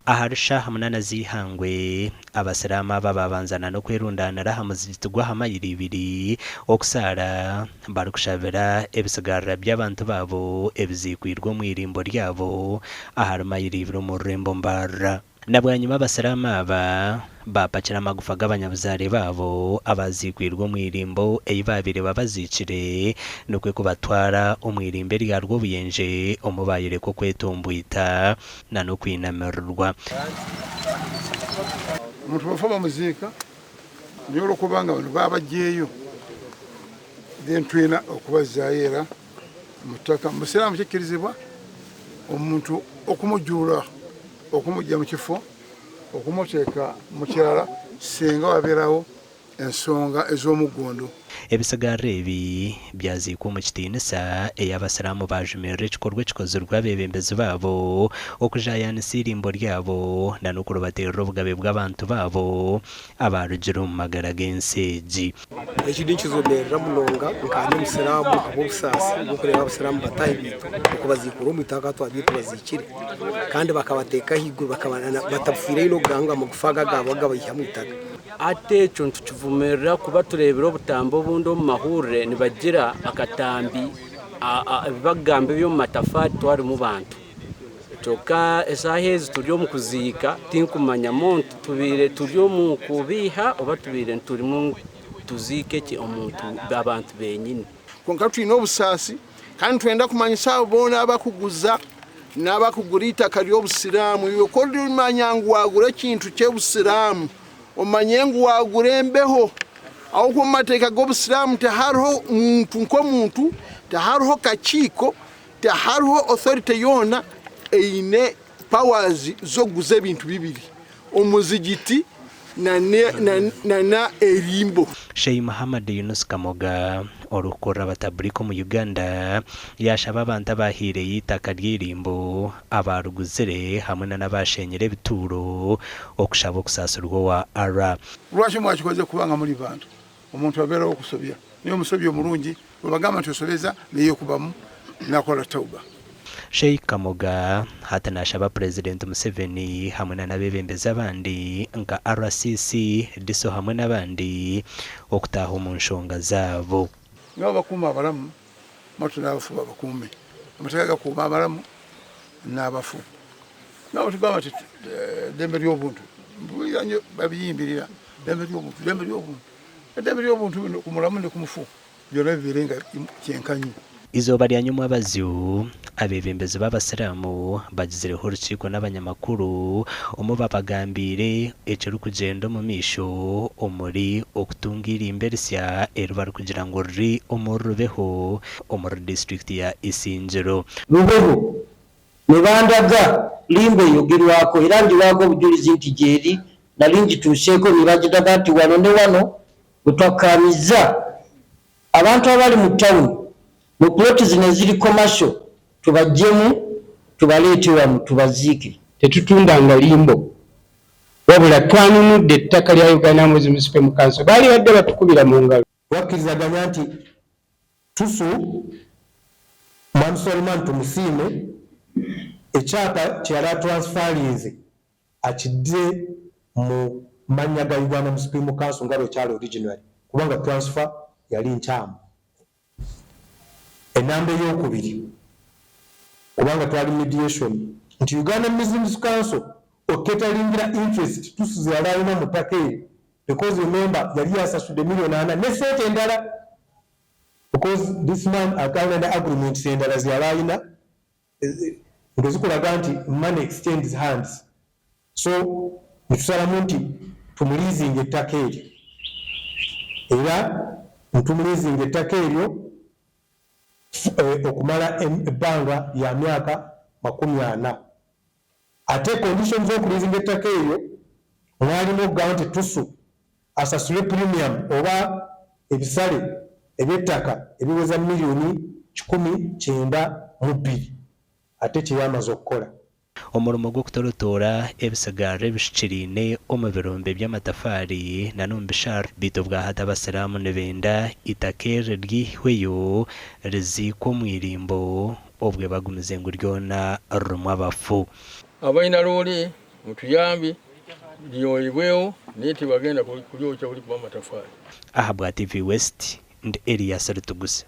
aharisha hamuna zihangwe abasirama bababanzana no kwerundanira hamuzitugwa hamayiri ibiri okusara barukushabira ebisigarira by'abantu babo ebizikwirwa mu irimbo ryabo aharumayiri ibiri mu rembo mbara nabwanyuma abasirama aba bapakira amagufa g'abanyabuzare babo abazikwirwa mu irimbo eyibabire babazikire nukwe kubatwara umwirimbe ryarwo buyenje omubayire ko kwetumbwita na no kwinamerwa umuntu bafama muzika nyoro kubanga abantu babajeyo dentwina okubazayera mutaka musiramu kikirizibwa omuntu okumujura okumujja mu kifo okumuteeka mu kirala singa waberawo ensonga ez'omugondo ebisigarira ebi byazikwa mu kitinisa ey'abasiramu bajumirira ekikorwa ekikozerwa abebembezi babo okujayanisa irimbo ryabo na n'okurubaterera obugabe bw'abantu babo abarugira omu magara g'ensi ekidi nkizomerera munonga nkanye omusiramu ab'obusaasi bw'okureba abasiramu batahi bitu okubazikura omu itaka twabitu bazikire kandi bakabateeka haiguru batabufiire ino oganga amagufa gagabo gabayiha mu itaka ate ekyo ntukivumirira kuba turebera obutambo obundi omu mahurire nibagira akatambi ebibagambo by'omu matafaari twarimu bantu kyokka esaaha ezi turi omu kuziika tinkumanyamu tubiire turi omu kubiiha oba tubiire turimu tuziike ki omuntu abantu benyini konka tulina obusaasi kandi twenda kumanyisa abo boona abakuguza n'abakugura itaka ly'obusiraamu yokolimanya ngu wagura ekintu ky'obusiraamu omanye ngu wagura embeho aho ku mateeka g'obusiraamu tehariho muntu nk'omuntu tehariho kakiiko tehariho authority yoona eine powers zokuguza ebintu bibiri omuzigiti na erimbo. Sheikh Muhammad Yunus Kamoga orukora bataburiko mu Uganda yashaba abantu abahire yitaka ry'irimbo abaruguzire hamwe n'abashenyere bituro okushaba okusasurwa wa ara lwashe mwakikoze kubanga muri bantu omuntu abera okusobya niyo musobya omulungi babagamba tusobeza niyo kubamu nakola tauba. Sheikh Kamoga hatanashaba President Museveni hamwe n'abebembezi abandi nka RCC diso hamwe n'abandi okutaha mu nshonga zabo ngabo bakuma abalamu matu n'abafu bakume amateka kuma abalamu n'abafu ngabo tugamba dembe ly'obuntu yanyo babiyimbirira dembe ly'obuntu kumulamu ne kumufu byona birenga kyenkanyi. Izoba lya nyuma abaziu abebembezi b'abasiramu bagizireho urukiko n'abanyamakuru omu babagambire ekiri kugenda mu misho omuri okutungira imberesya erubari kugira ngo ruri omurubeho omuri district ya Isingiro rubeho nibandaga limbe yogerwako era ndiwako obujulizi nti gyeri nali ngituuseeko nibagiraga nti wano ne wano bwetwakkamiza abantu abali mu tawuni mu ploti zino ziri commercial tubajjemu tubaleete wamu tubaziike tetutundanga limbo wabula twanunudde ettaka lya Uganda Municipal Council baali badde batukubira mu ngalo wakkirizaganya nti tusu Mansolman tumusiime ekyapa kyala transferinze akidde mu mannya ga Uganda Municipal Council nga bwe kyali original kubanga transfer yali nkyamu. Enamba ey'okubiri kubanga twali mediation nti Uganda Business Council oketalingira interest tusuze alayina mu ttaka eryo because remember yali yasasudde $4,000,000 ne sente endala because this man agreement agreements endala zy'alayina ngezikulaga nti money exchanges hands so netusalamu nti tumulizinga ettaka eryo era ntumulizinga ettaka eryo okumala ebbanga ya myaka 40 ate conditions z'okulizinga ettaka eryo mwalimu okugamba nti tusu asasule premium oba ebisale eby'ettaka ebiweza $1,192,000 ate kyeyamaze okukola. Omurumo gw'okutolotoora ebisigarira ebishikirine omu birombe by'amatafaari nanumbishar bito bwa hata abasiramu nibenda itaka ryihweyo riziikwa omu irimbo obwe bagumize ngu ryona rumu abafu. abalina loole mutuyambe lyoyibwewo naye tebagenda kulyokya buli kuba amatafaali. Aha bwa TV West ndi Elias Rutugusa.